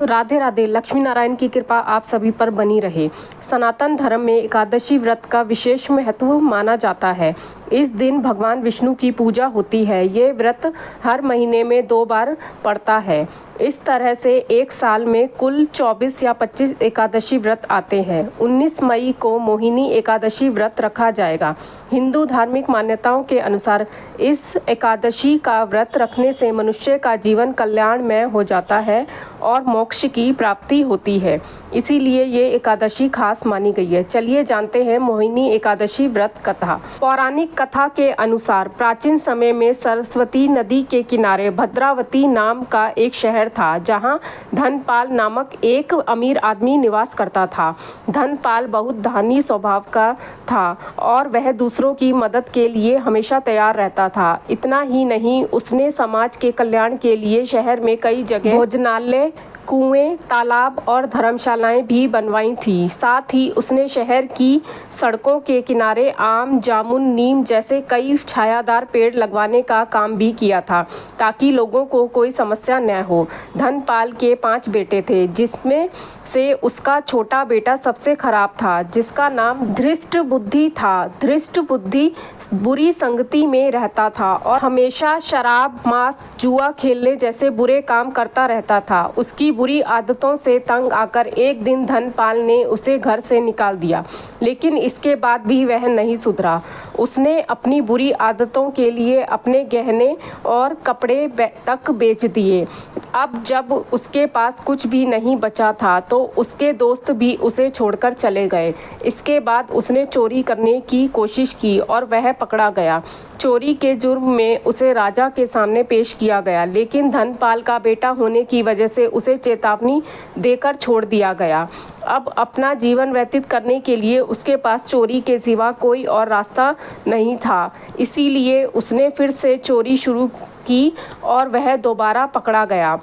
राधे राधे। लक्ष्मी नारायण की कृपा आप सभी पर बनी रहे। सनातन धर्म में एकादशी व्रत का विशेष महत्व माना जाता है। इस दिन भगवान विष्णु की पूजा होती है। ये व्रत हर महीने में 2 बार पड़ता है। इस तरह से एक साल में कुल 24 या 25 एकादशी व्रत आते हैं। 19 मई को मोहिनी एकादशी व्रत रखा जाएगा। हिंदू धार्मिक मान्यताओं के अनुसार इस एकादशी का व्रत रखने से मनुष्य का जीवन कल्याणमय हो जाता है और मोक्ष की प्राप्ति होती है। इसीलिए ये एकादशी खास मानी गई है। चलिए जानते हैं मोहिनी एकादशी व्रत कथा। पौराणिक कथा के अनुसार प्राचीन समय में सरस्वती नदी के किनारे भद्रावती नाम का एक शहर था, जहां धनपाल नामक एक अमीर आदमी निवास करता था। धनपाल बहुत दानी स्वभाव का था और वह दूसरों की मदद के लिए हमेशा तैयार रहता था। इतना ही नहीं, उसने समाज के कल्याण के लिए शहर में कई जगह भोजनालय, कुएं, तालाब और धर्मशालाएं भी बनवाई थी। साथ ही उसने शहर की सड़कों के किनारे आम, जामुन, नीम जैसे कई छायादार पेड़ लगवाने का काम भी किया था, ताकि लोगों को कोई समस्या न हो। धनपाल के 5 बेटे थे, जिसमें से उसका छोटा बेटा सबसे खराब था, जिसका नाम धृष्ट बुद्धि था। धृष्ट बुद्धि बुरी संगति में रहता था और हमेशा शराब, मांस, जुआ खेलने जैसे बुरे काम करता रहता था। उसकी बुरी आदतों से तंग आकर एक दिन धनपाल ने उसे घर से निकाल दिया, लेकिन इसके बाद भी वह नहीं सुधरा। उसने अपनी बुरी आदतों के लिए अपने गहने और कपड़े तक बेच दिए। अब जब उसके पास कुछ भी नहीं बचा था तो उसके दोस्त भी उसे छोड़कर चले गए। इसके बाद उसने चोरी करने की कोशिश की और वह पकड़ा गया। चोरी के जुर्म में उसे राजा के सामने पेश किया गया, लेकिन धनपाल का बेटा होने की वजह से उसे चेतावनी देकर छोड़ दिया गया। अब अपना जीवन व्यतीत करने के लिए उसके पास चोरी के सिवा कोई और रास्ता नहीं था। इसीलिए उसने फिर से चोरी शुरू की और वह दोबारा पकड़ा गया।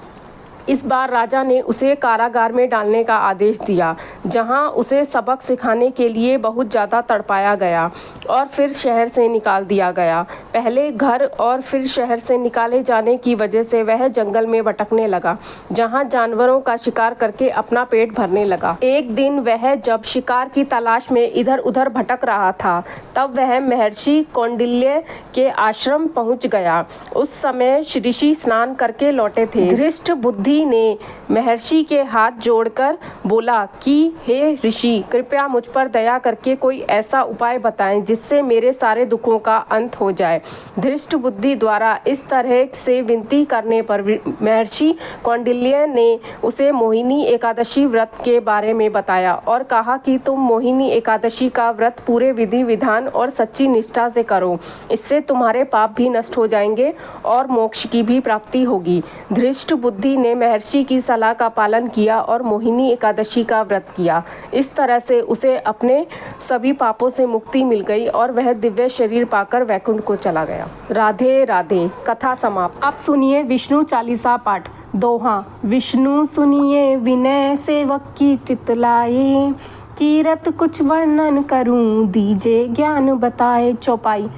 इस बार राजा ने उसे कारागार में डालने का आदेश दिया, जहां उसे सबक सिखाने के लिए बहुत ज़्यादा तड़पाया गया और फिर शहर से निकाल दिया गया। पहले घर और फिर शहर से निकाले जाने की वजह से वह जंगल में भटकने लगा, जहां जानवरों का शिकार करके अपना पेट भरने लगा। एक दिन वह जब शिकार की तलाश में इधर उधर भटक रहा था, तब वह महर्षि कौंडिल्य के आश्रम पहुंच गया। उस समय ऋषि स्नान करके लौटे थे। धृष्ट बुद्धि ने महर्षि के हाथ जोड़कर बोला कि हे ऋषि, कृपया मुझ पर दया करके कोई ऐसा उपाय बताएं जिससे मेरे सारे दुखों का अंत हो जाए। धृष्ट बुद्धि द्वारा इस तरह से विनती करने पर महर्षि कौंडिल्य ने उसे मोहिनी एकादशी व्रत के बारे में बताया और कहा कि तुम मोहिनी एकादशी का व्रत पूरे विधि विधान और सच्ची निष्ठा से करो। इससे तुम्हारे पाप भी नष्ट हो जाएंगे और मोक्ष की भी प्राप्ति होगी। धृष्ट बुद्धि ने महर्षि की सलाह का पालन किया और मोहिनी एकादशी का व्रत किया। इस तरह से उसे अपने सभी पापों से मुक्ति मिल गई और वह दिव्य शरीर पाकर वैकुंठ को चला गया। राधे राधे। कथा समाप्त। अब सुनिए विष्णु चालीसा पाठ। दोहा। विष्णु सुनिए विनय सेवक की चितलाए, कीरत कुछ वर्णन करूं दीजे ज्ञान बताए। चौपाई।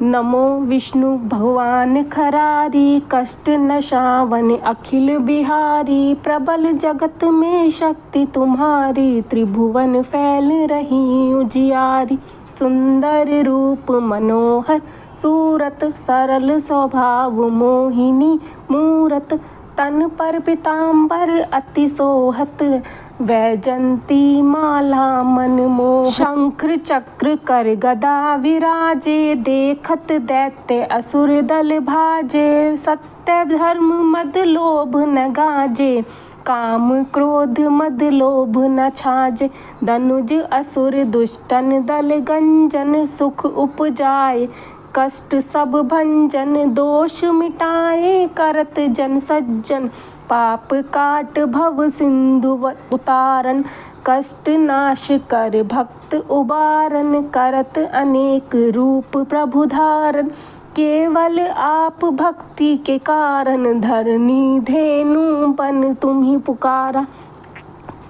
नमो विष्णु भगवान खरारी, कष्ट नशावन अखिल बिहारी। प्रबल जगत में शक्ति तुम्हारी, त्रिभुवन फैल रही उजियारी। सुंदर रूप मनोहर सूरत, सरल स्वभाव मोहिनी मूरत। तन पर पीतांबर अति सोहत, वैजंती माला मन मोह। शंख चक्र कर गदा विराजे, देखत दैत्य असुर दल भाजे। सत्य धर्म मद लोभ न गाजे, काम क्रोध मद लोभ न छाजे। धनुज असुर दुष्टन दल गंजन, सुख उपजाए कष्ट सब भंजन। दोष मिटाए करत जन सज्जन, पाप काट भव सिंधु उतारन। कष्ट नाश कर भक्त उबारन, करत अनेक रूप प्रभु धारन। केवल आप भक्ति के कारण, धरनी धेनु बन तुम्ही पुकारा।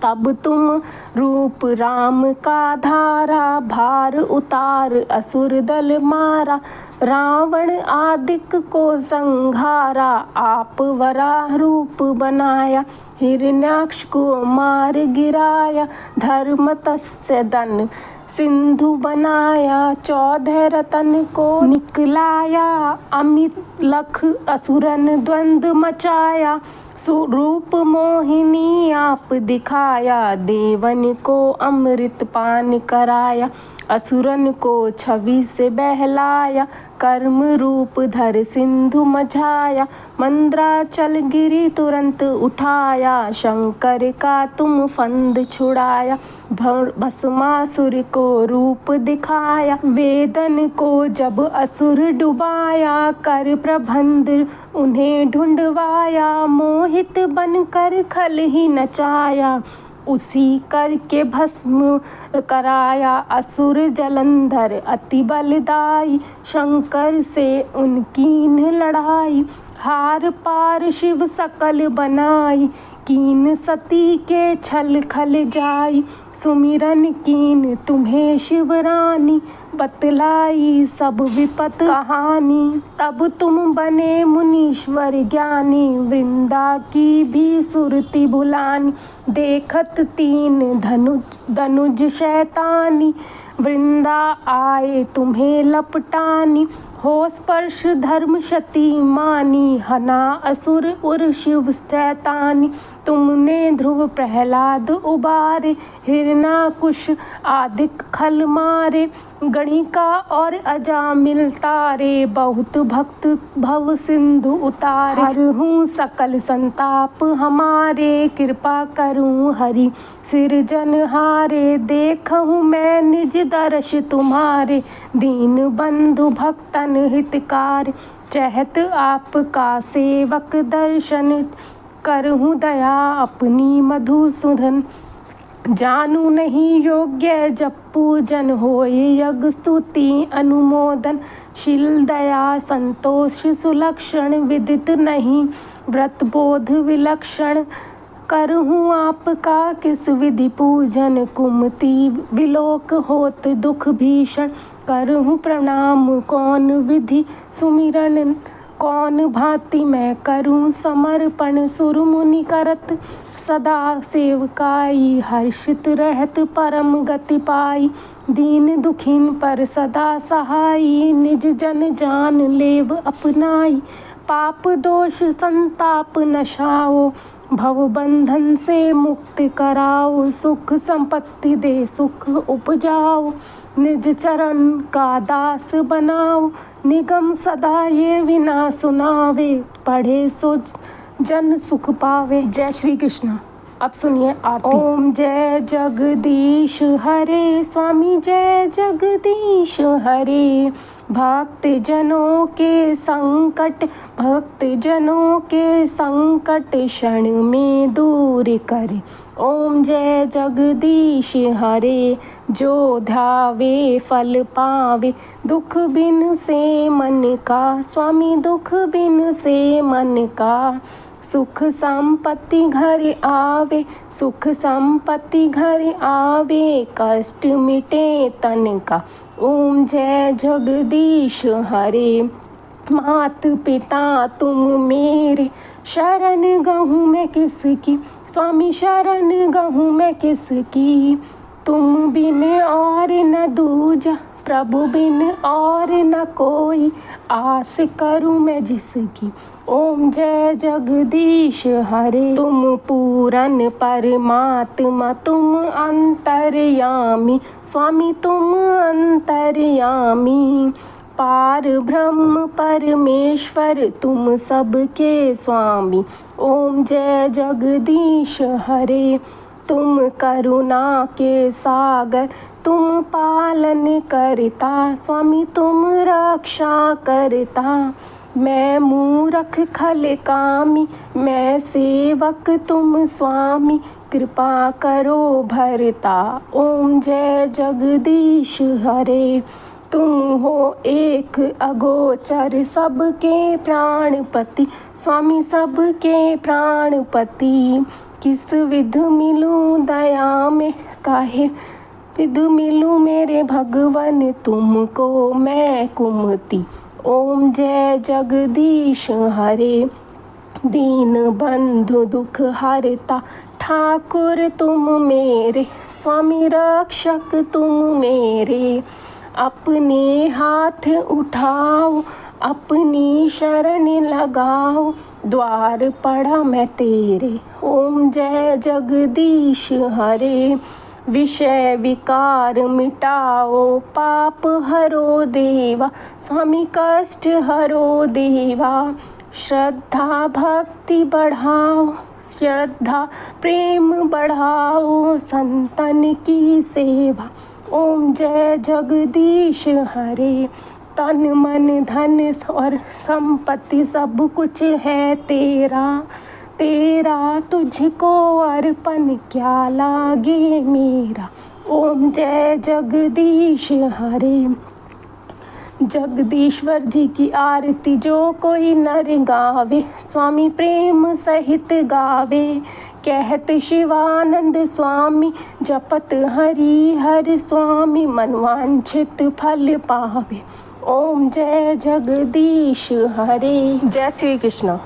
तब तुम रूप राम का धारा, भार उतार असुर दल मारा। रावण आदिक को संहारा, आप वराह रूप बनाया। हिरण्याक्ष को मार गिराया, धर्म तस्य धन सिंधु बनाया। 14 रतन को निकलाया, अमित लख असुरन द्वंद मचाया। स्वरूप मोहिनी आप दिखाया, देवन को अमृत पान कराया। असुरन को छवि से बहलाया, कर्म रूप धर सिंधु मझाया। मंद्राचल गिरी तुरंत उठाया, शंकर का तुम फंद छुड़ाया। भस्मासुर को रूप दिखाया, वेदन को जब असुर डुबाया। कर प्रबंध उन्हें ढूंढवाया, मोहित बनकर खल ही नचाया। उसी कर के भस्म कराया, असुर जलंधर अति बलदाई। शंकर से उनकीन लड़ाई, हार पार शिव सकल बनाई। कीन सती के छल खल जाई, सुमिरन कीन तुम्हें शिवरानी। बतलाई सब विपत कहानी, तब तुम बने मुनीश्वर ज्ञानी। वृंदा की भी सुरति भुलानी, देखत 3 धनुज शैतानी। वृंदा आए तुम्हें लपटानी, हो स्पर्श धर्म शती मानी। हना असुर उर शिव शैतानी, तुमने ध्रुव प्रहलाद उबारे। हिरण्याकुश आदिक खल मारे, गणिका और अजामिल तारे। बहुत भक्त भव सिंधु उतारे, हरहूँ सकल संताप हमारे। कृपा करूँ हरि सिरजनहारे, देखूँ मैं निज दर्श तुम्हारे। दीन बंधु भक्तन हितकार, चहत आपका सेवक दर्शन। करहूँ दया अपनी मधुसूदन, जानू नहीं योग्य जब पूजन होय। यज्ञ स्तुति अनुमोदन, शील दया संतोष सुलक्षण। विदित नहीं व्रत बोध विलक्षण, करहूँ आपका किस विधि पूजन। कुमति विलोक होत दुख भीषण, करहूँ प्रणाम कौन विधि सुमिरन। कौन भांति मैं करूँ समर्पण, सुर मुनि करत सदा सेवकाई। हर्षित रहत परम गति पाई, दीन दुखिन पर सदा सहाई। निज जन जान लेव अपनाई, पाप दोष संताप नशाओ। भव बंधन से मुक्त कराओ, सुख संपत्ति दे सुख उपजाओ। निज चरण का दास बनाओ, निगम सदा ये विना सुनावे। पढ़े सो जन सुख पावे। जय श्री कृष्ण। अब सुनिए आरती। ओम जय जगदीश हरे, स्वामी जय जगदीश हरे। भक्त जनों के संकट क्षण में दूर करे। ओम जय जगदीश हरे, जो ध्यावे फल पावे। दुख बिन से मन का, स्वामी दुख बिन से मन का। सुख संपत्ति घर आवे, सुख संपत्ति घर आवे। कष्ट मिटे तन का, ओम जय जगदीश हरे। मात पिता तुम मेरे, शरण गहूँ मैं किसकी। स्वामी शरण गहूँ मैं किसकी। तुम बिन और न दूजा, प्रभु बिन और न कोई। आस करूँ मैं जिसकी, ओम जय जगदीश हरे। तुम पूरन परमात्मा, तुम अंतर्यामी। स्वामी तुम अंतर्यामी। पार ब्रह्म परमेश्वर, तुम सबके स्वामी। ओम जय जगदीश हरे। तुम करुणा के सागर, तुम पालन करता। स्वामी तुम रक्षा करता। मैं मूरख खल कामी, मैं सेवक तुम स्वामी। कृपा करो भरता, ओम जय जगदीश हरे। तुम हो एक अगोचर, सबके प्राणपति। स्वामी सबके प्राणपति। किस विध मिलूं दया में, काहे विध मिलूं मेरे भगवन तुमको मैं कुमति। ओम जय जगदीश हरे, दीन बंधु दुख हरता, ठाकुर तुम मेरे, स्वामी रक्षक तुम मेरे। अपने हाथ उठाओ, अपनी शरण लगाओ, द्वार पड़ा मैं तेरे। ओम जय जगदीश हरे, विषय विकार मिटाओ, पाप हरो देवा, स्वामी कष्ट हरो देवा। श्रद्धा भक्ति बढ़ाओ, श्रद्धा प्रेम बढ़ाओ, संतन की सेवा। ओम जय जगदीश हरे, तन मन धन और संपत्ति सब कुछ है तेरा, तेरा तुझको अर्पण क्या लागे मेरा। ओम जय जगदीश हरे। जगदीश्वर जी की आरती जो कोई नर गावे, स्वामी प्रेम सहित गावे। कहत शिवानंद स्वामी, जपत हरि हर स्वामी, मनवांछित फल पावे। ओम जय जगदीश हरे। जय श्री कृष्ण।